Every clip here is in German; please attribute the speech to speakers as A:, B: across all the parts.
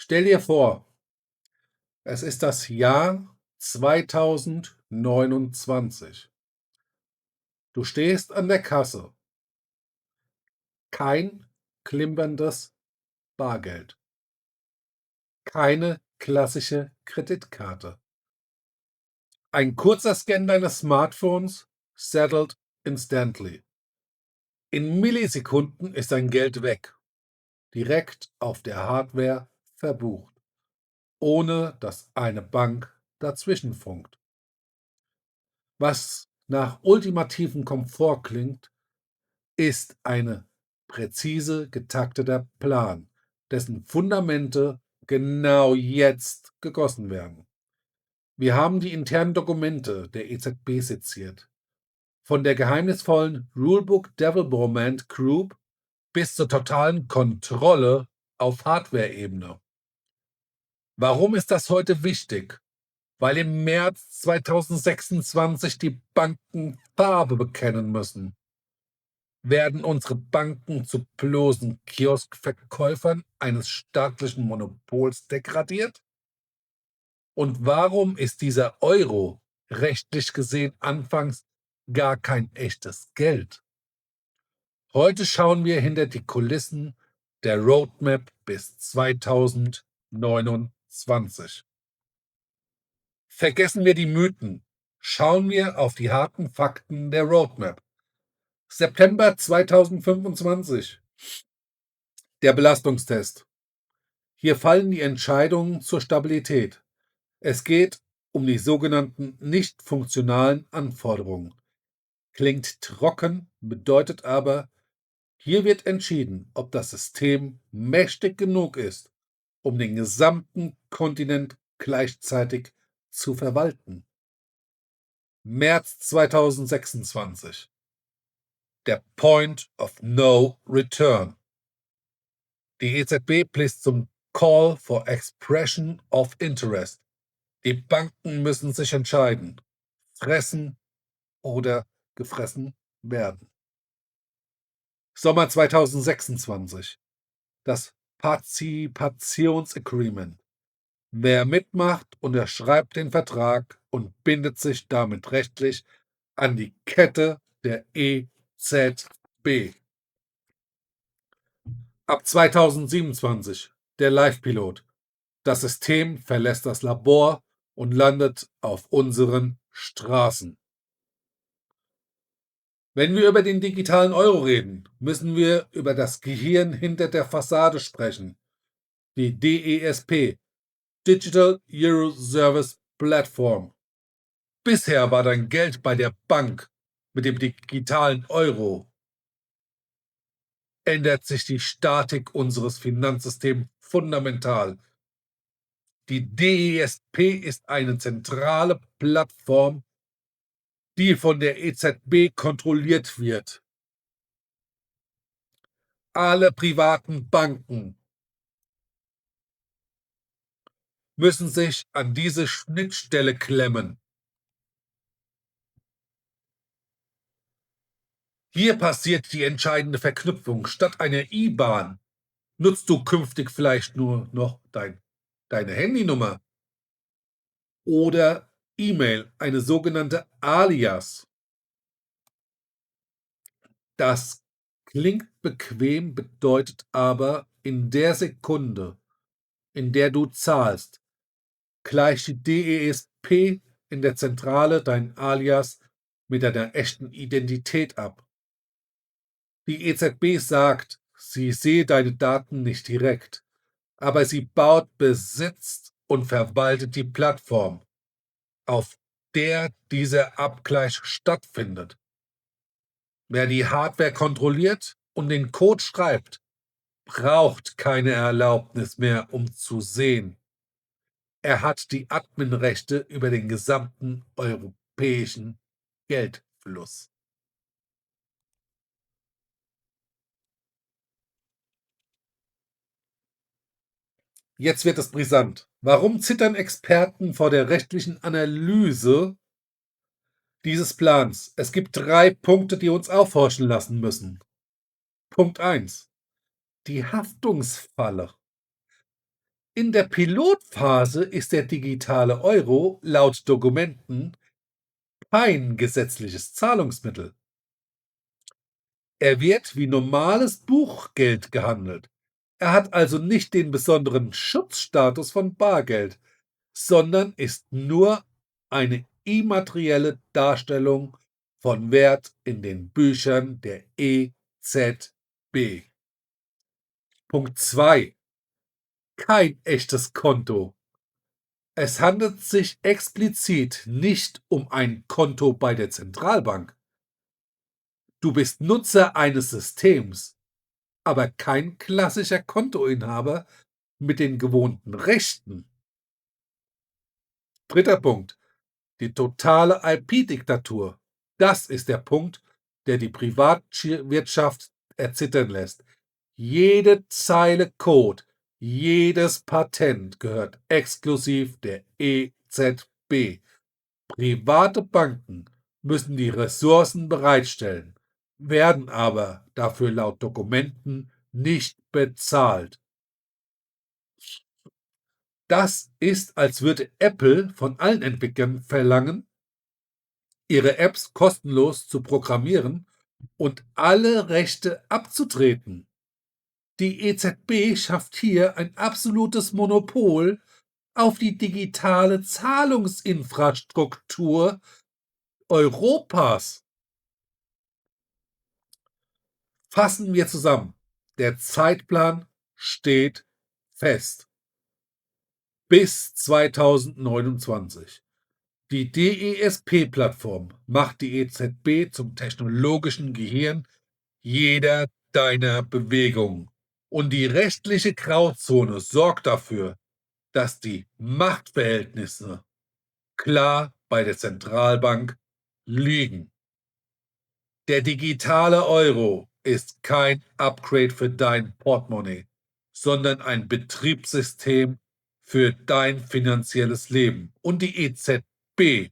A: Stell dir vor, es ist das Jahr 2029. Du stehst an der Kasse. Kein klimperndes Bargeld. Keine klassische Kreditkarte. Ein kurzer Scan deines Smartphones settled instantly. In Millisekunden ist dein Geld weg, direkt auf der Hardware verbucht, ohne dass eine Bank dazwischenfunkt. Was nach ultimativem Komfort klingt, ist eine präzise getakteter Plan, dessen Fundamente genau jetzt gegossen werden. Wir haben die internen Dokumente der EZB seziert. Von der geheimnisvollen Rulebook Development Group bis zur totalen Kontrolle auf Hardware-Ebene. Warum ist das heute wichtig? Weil im März 2026 die Banken Farbe bekennen müssen. Werden unsere Banken zu bloßen Kioskverkäufern eines staatlichen Monopols degradiert? Und warum ist dieser Euro rechtlich gesehen anfangs gar kein echtes Geld? Heute schauen wir hinter die Kulissen der Roadmap bis 2029. Vergessen wir die Mythen. Schauen wir auf die harten Fakten der Roadmap. September 2025. Der Belastungstest. Hier fallen die Entscheidungen zur Stabilität. Es geht um die sogenannten nicht funktionalen Anforderungen. Klingt trocken, bedeutet aber, hier wird entschieden, ob das System mächtig genug ist, um den gesamten Kontinent gleichzeitig zu verwalten. März 2026. Der Point of No Return. Die EZB bläst zum Call for Expression of Interest. Die Banken müssen sich entscheiden, fressen oder gefressen werden. Sommer 2026. Das Partizipationsagreement. Wer mitmacht, unterschreibt den Vertrag und bindet sich damit rechtlich an die Kette der EZB. Ab 2027 der Live-Pilot. Das System verlässt das Labor und landet auf unseren Straßen. Wenn wir über den digitalen Euro reden, müssen wir über das Gehirn hinter der Fassade sprechen. Die DESP, Digital Euro Service Platform. Bisher war dein Geld bei der Bank. Mit dem digitalen Euro ändert sich die Statik unseres Finanzsystems fundamental. Die DESP ist eine zentrale Plattform, die von der EZB kontrolliert wird. Alle privaten Banken müssen sich an diese Schnittstelle klemmen. Hier passiert die entscheidende Verknüpfung. Statt einer IBAN nutzt du künftig vielleicht nur noch deine Handynummer oder E-Mail, eine sogenannte Alias. Das klingt bequem, bedeutet aber, in der Sekunde, in der du zahlst, gleicht die DESP in der Zentrale dein Alias mit deiner echten Identität ab. Die EZB sagt, sie sehe deine Daten nicht direkt, aber sie baut, besitzt und verwaltet die Plattform, auf der dieser Abgleich stattfindet. Wer die Hardware kontrolliert und den Code schreibt, braucht keine Erlaubnis mehr, um zu sehen. Er hat die Adminrechte über den gesamten europäischen Geldfluss. Jetzt wird es brisant. Warum zittern Experten vor der rechtlichen Analyse dieses Plans? Es gibt 3 Punkte, die uns aufhorchen lassen müssen. Punkt 1. Die Haftungsfalle. In der Pilotphase ist der digitale Euro laut Dokumenten kein gesetzliches Zahlungsmittel. Er wird wie normales Buchgeld gehandelt. Er hat also nicht den besonderen Schutzstatus von Bargeld, sondern ist nur eine immaterielle Darstellung von Wert in den Büchern der EZB. Punkt 2: Kein echtes Konto. Es handelt sich explizit nicht um ein Konto bei der Zentralbank. Du bist Nutzer eines Systems, aber kein klassischer Kontoinhaber mit den gewohnten Rechten. Dritter Punkt: die totale IP-Diktatur. Das ist der Punkt, der die Privatwirtschaft erzittern lässt. Jede Zeile Code, jedes Patent gehört exklusiv der EZB. Private Banken müssen die Ressourcen bereitstellen, werden aber dafür laut Dokumenten nicht bezahlt. Das ist, als würde Apple von allen Entwicklern verlangen, ihre Apps kostenlos zu programmieren und alle Rechte abzutreten. Die EZB schafft hier ein absolutes Monopol auf die digitale Zahlungsinfrastruktur Europas. Fassen wir zusammen. Der Zeitplan steht fest. Bis 2029. Die DESP-Plattform macht die EZB zum technologischen Gehirn jeder deiner Bewegungen. Und die rechtliche Grauzone sorgt dafür, dass die Machtverhältnisse klar bei der Zentralbank liegen. Der digitale Euro ist kein Upgrade für dein Portemonnaie, sondern ein Betriebssystem für dein finanzielles Leben. Und die EZB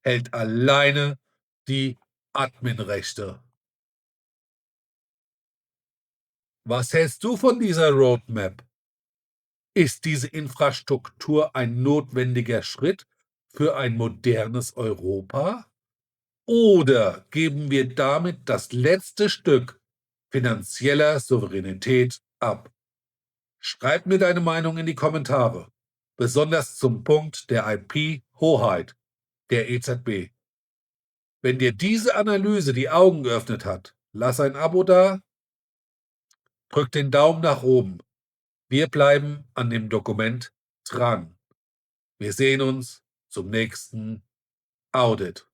A: hält alleine die Adminrechte. Was hältst du von dieser Roadmap? Ist diese Infrastruktur ein notwendiger Schritt für ein modernes Europa? Oder geben wir damit das letzte Stück finanzieller Souveränität ab? Schreib mir deine Meinung in die Kommentare, besonders zum Punkt der IP-Hoheit der EZB. Wenn dir diese Analyse die Augen geöffnet hat, lass ein Abo da, drück den Daumen nach oben. Wir bleiben an dem Dokument dran. Wir sehen uns zum nächsten Audit.